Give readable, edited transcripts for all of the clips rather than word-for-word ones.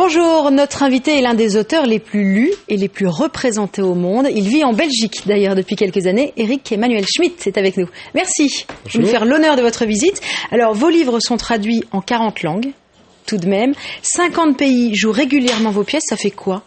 Bonjour, notre invité est l'un des auteurs les plus lus et les plus représentés au monde. Il vit en Belgique d'ailleurs depuis quelques années. Éric Emmanuel Schmitt est avec nous. Merci de nous faire l'honneur de votre visite. Alors, vos livres sont traduits en 40 langues, tout de même. 50 pays jouent régulièrement vos pièces, ça fait quoi ?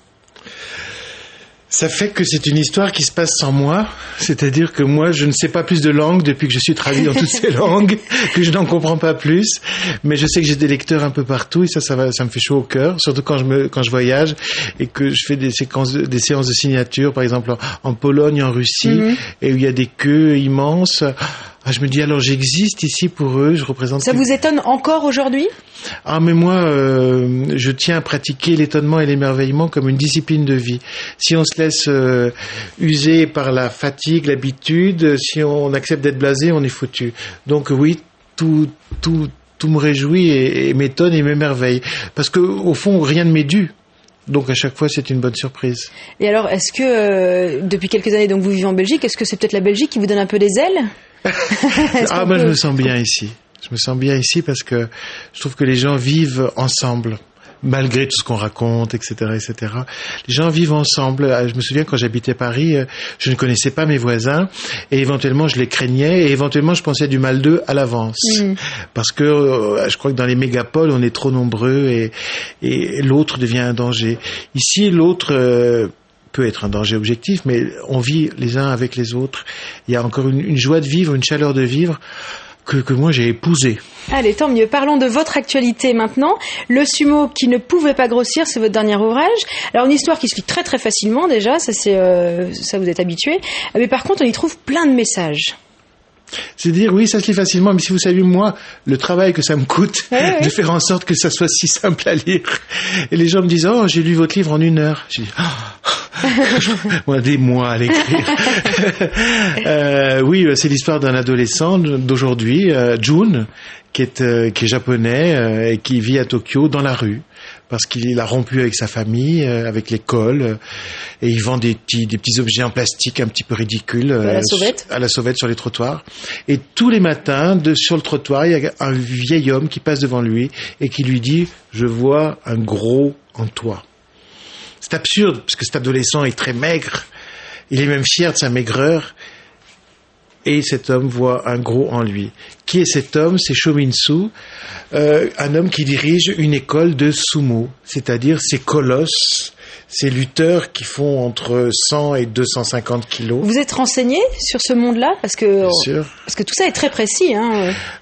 Ça fait que c'est une histoire qui se passe sans moi, c'est-à-dire que moi je ne sais pas plus de langues depuis que je suis traduit dans toutes ces langues, que je n'en comprends pas plus, mais je sais que j'ai des lecteurs un peu partout et ça me fait chaud au cœur, surtout quand je voyage et que je fais des séances de signature, par exemple en Pologne, en Russie, et où il y a des queues immenses. Ah, je me dis alors j'existe ici pour eux, je représente... Ça vous étonne encore aujourd'hui ? Ah mais moi, je tiens à pratiquer l'étonnement et l'émerveillement comme une discipline de vie. Si on se laisse user par la fatigue, l'habitude, si on accepte d'être blasé, on est foutu. Donc oui, tout me réjouit et m'étonne et m'émerveille. Parce que au fond, rien ne m'est dû. Donc à chaque fois, c'est une bonne surprise. Et alors, est-ce que depuis quelques années, donc vous vivez en Belgique, est-ce que c'est peut-être la Belgique qui vous donne un peu des ailes ? Moi je me sens bien ici. Je me sens bien ici parce que je trouve que les gens vivent ensemble, malgré tout ce qu'on raconte, etc., etc. Les gens vivent ensemble. Je me souviens quand j'habitais Paris, je ne connaissais pas mes voisins et éventuellement je les craignais et éventuellement je pensais du mal d'eux à l'avance. Parce que je crois que dans les mégapoles, on est trop nombreux et l'autre devient un danger. Ici, l'autre... peut être un danger objectif, mais on vit les uns avec les autres. Il y a encore une joie de vivre, une chaleur de vivre que moi j'ai épousée. Allez, tant mieux. Parlons de votre actualité maintenant. Le sumo qui ne pouvait pas grossir, c'est votre dernier ouvrage. Alors une histoire qui se lit très très facilement déjà, ça vous êtes habitué. Mais par contre, on y trouve plein de messages. C'est dire, oui, ça se lit facilement, mais si vous saviez, moi, le travail que ça me coûte de faire en sorte que ça soit si simple à lire. Et les gens me disent, j'ai lu votre livre en 1 heure. Je dis, moi, des mois à l'écrire. Oui, c'est l'histoire d'un adolescent d'aujourd'hui, Jun, qui est japonais et qui vit à Tokyo dans la rue. Parce qu'il a rompu avec sa famille, avec l'école, et il vend des petits objets en plastique un petit peu ridicules à la sauvette sur les trottoirs. Et tous les matins, sur le trottoir, il y a un vieil homme qui passe devant lui et qui lui dit « Je vois un gros en toi ». C'est absurde, parce que cet adolescent est très maigre, il est même fier de sa maigreur, et cet homme voit un gros en lui. Qui est cet homme ? C'est Shominsu, un homme qui dirige une école de sumo, c'est-à-dire ces colosses, ces lutteurs qui font entre 100 et 250 kilos. Vous êtes renseigné sur ce monde-là ? Parce que tout ça est très précis.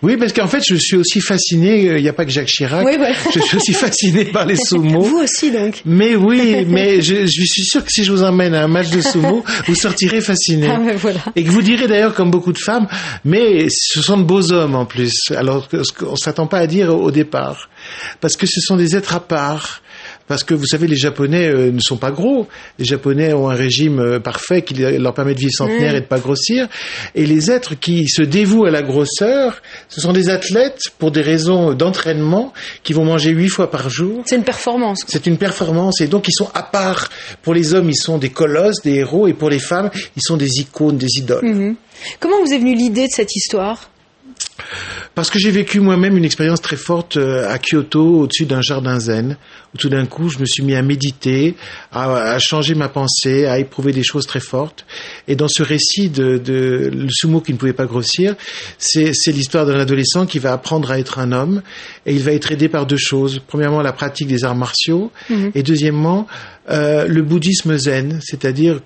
Oui, parce qu'en fait, je suis aussi fasciné, il n'y a pas que Jacques Chirac, je suis aussi fasciné par les sumo. Vous aussi, donc. Mais oui, mais je suis sûr que si je vous emmène à un match de sumo, vous sortirez fasciné. Voilà. Et que vous direz d'ailleurs, comme beaucoup de femmes, mais ce sont de beaux hommes en plus, alors qu'on ne s'attend pas à dire au départ. Parce que ce sont des êtres à part. Parce que vous savez, les Japonais ne sont pas gros. Les Japonais ont un régime parfait qui leur permet de vivre centenaire et de pas grossir. Et les êtres qui se dévouent à la grosseur, ce sont des athlètes pour des raisons d'entraînement qui vont manger 8 fois par jour. C'est une performance. C'est une performance. Et donc, ils sont à part. Pour les hommes, ils sont des colosses, des héros. Et pour les femmes, ils sont des icônes, des idoles. Comment vous est venue l'idée de cette histoire ? Parce que j'ai vécu moi-même une expérience très forte à Kyoto, au-dessus d'un jardin zen, où tout d'un coup je me suis mis à méditer, à changer ma pensée, à éprouver des choses très fortes. Et dans ce récit de le sumo qui ne pouvait pas grossir, c'est l'histoire d'un adolescent qui va apprendre à être un homme, et il va être aidé par 2 choses. Premièrement, la pratique des arts martiaux, et deuxièmement, le bouddhisme zen, c'est-à-dire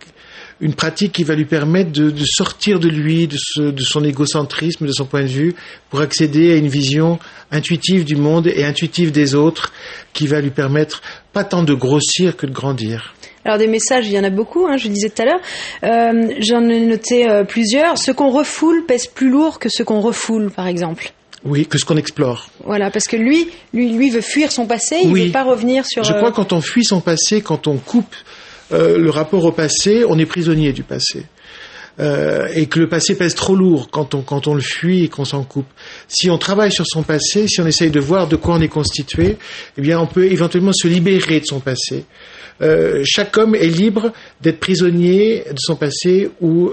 une pratique qui va lui permettre de sortir de lui, de son égocentrisme, de son point de vue, pour accéder à une vision intuitive du monde et intuitive des autres, qui va lui permettre pas tant de grossir que de grandir. Alors des messages, il y en a beaucoup, je le disais tout à l'heure. J'en ai noté plusieurs. Ce qu'on refoule pèse plus lourd que ce qu'on refoule, par exemple. Oui, que ce qu'on explore. Voilà, parce que lui veut fuir son passé, il veut pas revenir sur... Je crois que quand on fuit son passé, quand on coupe le rapport au passé, on est prisonnier du passé. Et que le passé pèse trop lourd quand on le fuit et qu'on s'en coupe. Si on travaille sur son passé, si on essaye de voir de quoi on est constitué, eh bien on peut éventuellement se libérer de son passé. Chaque homme est libre d'être prisonnier de son passé ou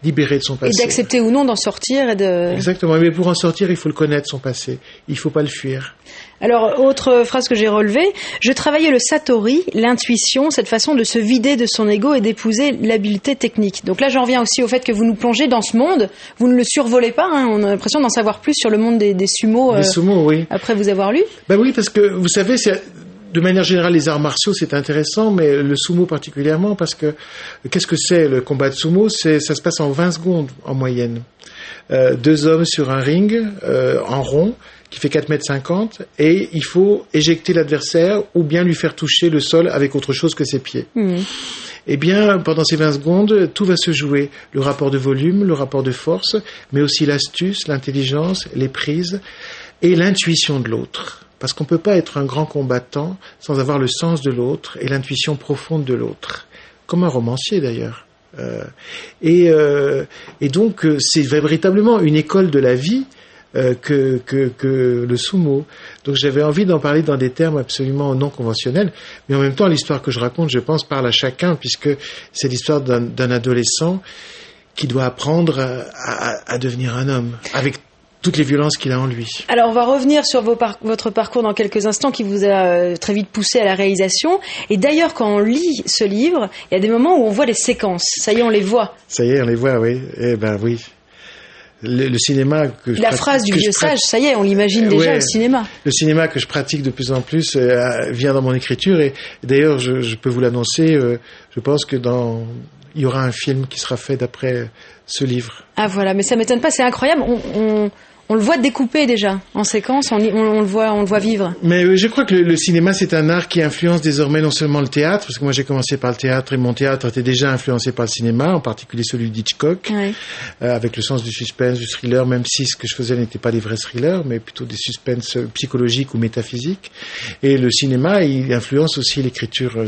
libérer de son passé. Et d'accepter ou non d'en sortir. Exactement, mais pour en sortir, il faut le connaître, son passé. Il ne faut pas le fuir. Alors, autre phrase que j'ai relevée, je travaillais le satori, l'intuition, cette façon de se vider de son ego et d'épouser l'habileté technique. Donc là, j'en reviens aussi au fait que vous nous plongez dans ce monde, vous ne le survolez pas, hein, on a l'impression d'en savoir plus sur le monde des sumos, des sumos, oui. Après vous avoir lu. Ben oui, parce que vous savez, de manière générale, les arts martiaux, c'est intéressant, mais le sumo particulièrement, parce que qu'est-ce que c'est le combat de sumo? Ça se passe en 20 secondes en moyenne. 2 hommes sur un ring en rond, qui fait 4,50 m, et il faut éjecter l'adversaire ou bien lui faire toucher le sol avec autre chose que ses pieds. Eh bien, pendant ces 20 secondes, tout va se jouer. Le rapport de volume, le rapport de force, mais aussi l'astuce, l'intelligence, les prises et l'intuition de l'autre. Parce qu'on ne peut pas être un grand combattant sans avoir le sens de l'autre et l'intuition profonde de l'autre. Comme un romancier d'ailleurs. Et donc, c'est véritablement une école de la vie que le sumo. Donc j'avais envie d'en parler dans des termes absolument non conventionnels, mais en même temps l'histoire que je raconte, je pense, parle à chacun, puisque c'est l'histoire d'un adolescent qui doit apprendre à devenir un homme, avec toutes les violences qu'il a en lui. Alors on va revenir sur votre parcours dans quelques instants, qui vous a très vite poussé à la réalisation. Et d'ailleurs, quand on lit ce livre, il y a des moments où on voit les séquences. Ça y est, on les voit. Ça y est, on les voit, oui. Eh ben oui. Le cinéma que je phrase du vieux sage, ça y est, on l'imagine déjà au cinéma. Le cinéma que je pratique de plus en plus vient dans mon écriture, et d'ailleurs je peux vous l'annoncer, je pense que il y aura un film qui sera fait d'après ce livre. Ah voilà, mais ça m'étonne pas, c'est incroyable. On le voit découpé déjà en séquence, on le voit vivre. Mais je crois que le cinéma, c'est un art qui influence désormais non seulement le théâtre, parce que moi j'ai commencé par le théâtre et mon théâtre était déjà influencé par le cinéma, en particulier celui d'Hitchcock, avec le sens du suspense, du thriller, même si ce que je faisais n'était pas des vrais thrillers, mais plutôt des suspens psychologiques ou métaphysiques. Et le cinéma, il influence aussi l'écriture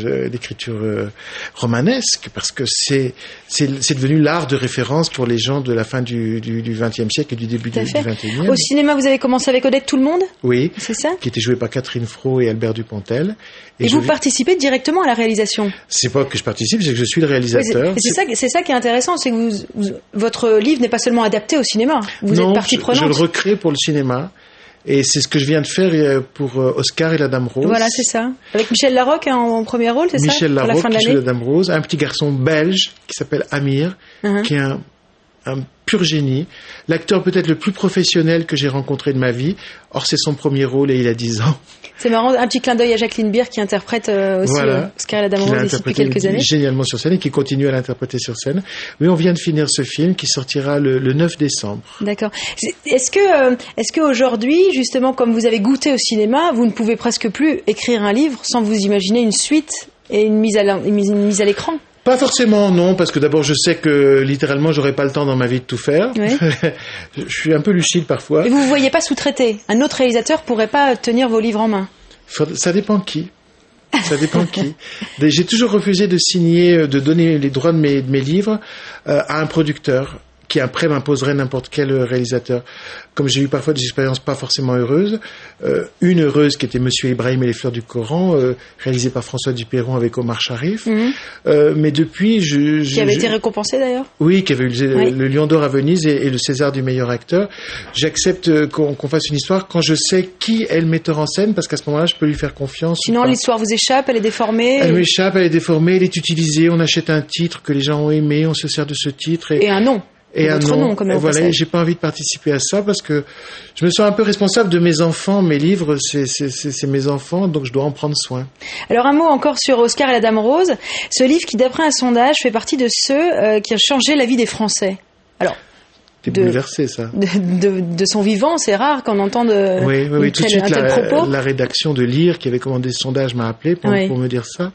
romanesque, parce que c'est devenu l'art de référence pour les gens de la fin du XXe siècle et du début du XXIe. Au cinéma, vous avez commencé avec Odette Tout-le-Monde ? Oui, c'est ça ? Qui était joué par Catherine Fro et Albert Dupontel. Et vous participez directement à la réalisation ? C'est pas que je participe, c'est que je suis le réalisateur. Oui, c'est ça qui est intéressant, c'est que votre livre n'est pas seulement adapté au cinéma, vous êtes partie prenante. Je le recrée pour le cinéma. Et c'est ce que je viens de faire pour Oscar et la Dame Rose. Voilà, c'est ça. Avec Michel Larocque en premier rôle, c'est Michel ça ? Larocque qui joue la Dame Rose, un petit garçon belge qui s'appelle Amir, qui est un pur génie, l'acteur peut-être le plus professionnel que j'ai rencontré de ma vie. Or, c'est son premier rôle et il a 10 ans. C'est marrant, un petit clin d'œil à Jacqueline Beer qui interprète aussi Oscar et la Dame Rose depuis quelques années. Génialement sur scène et qui continue à l'interpréter sur scène. Oui, on vient de finir ce film qui sortira le 9 décembre. D'accord. Est-ce que aujourd'hui, justement, comme vous avez goûté au cinéma, vous ne pouvez presque plus écrire un livre sans vous imaginer une suite et une mise à l'écran ? Pas forcément, non, parce que d'abord je sais que littéralement j'aurai pas le temps dans ma vie de tout faire. Oui. Je suis un peu lucide parfois. Et vous ne voyez pas sous-traiter ? Un autre réalisateur pourrait pas tenir vos livres en main ? Ça dépend qui. Ça dépend qui. J'ai toujours refusé de donner les droits de mes livres à un producteur qui après m'imposerait n'importe quel réalisateur. Comme j'ai eu parfois des expériences pas forcément heureuses, une heureuse qui était Monsieur Ibrahim et les fleurs du Coran, réalisée par François Duperron avec Omar Sharif. Mais depuis, qui avait été récompensé d'ailleurs. Oui, qui avait eu le Lion d'Or à Venise et le César du meilleur acteur. J'accepte qu'on fasse une histoire quand je sais qui est le metteur en scène, parce qu'à ce moment-là, je peux lui faire confiance. Sinon, l'histoire vous échappe, elle est déformée. Elle m'échappe, elle est déformée, elle est utilisée. On achète un titre que les gens ont aimé, on se sert de ce titre et un nom. Et un nom, comme voilà, j'ai pas envie de participer à ça parce que je me sens un peu responsable de mes enfants. Mes livres, c'est mes enfants, donc je dois en prendre soin. Alors un mot encore sur Oscar et la Dame Rose, ce livre qui, d'après un sondage, fait partie de ceux qui ont changé la vie des Français. Alors. T'es bouleversé, ça. De son vivant, c'est rare qu'on entende oui, tout de suite, un tel propos. La rédaction de Lire, qui avait commandé ce sondage, m'a appelé pour me dire ça.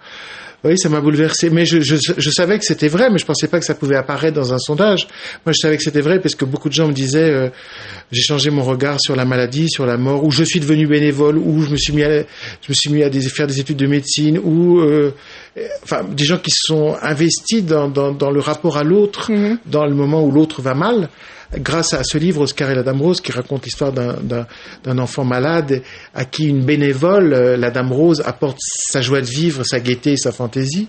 Oui, ça m'a bouleversé. Mais je savais que c'était vrai, mais je pensais pas que ça pouvait apparaître dans un sondage. Moi, je savais que c'était vrai parce que beaucoup de gens me disaient j'ai changé mon regard sur la maladie, sur la mort, ou je suis devenu bénévole, ou je me suis mis à faire des études de médecine, ou des gens qui se sont investis dans le rapport à l'autre, dans le moment où l'autre va mal. grâce à ce livre, Oscar et la Dame Rose, qui raconte l'histoire d'un enfant malade à qui une bénévole, la Dame Rose, apporte sa joie de vivre, sa gaieté et sa fantaisie.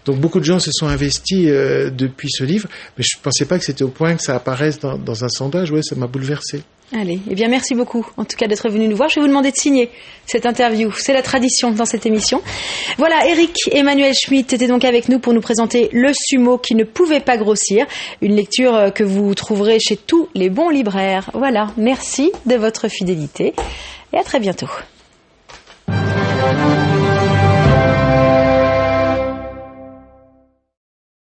Donc beaucoup de gens se sont investis depuis ce livre, mais je ne pensais pas que c'était au point que ça apparaisse dans un sondage. Ouais, ça m'a bouleversé. Allez, eh bien merci beaucoup en tout cas d'être venu nous voir. Je vais vous demander de signer cette interview, c'est la tradition dans cette émission. Voilà, Éric Emmanuel Schmitt était donc avec nous pour nous présenter Le Sumo qui ne pouvait pas grossir, une lecture que vous trouverez chez tous les bons libraires. Voilà, merci de votre fidélité et à très bientôt.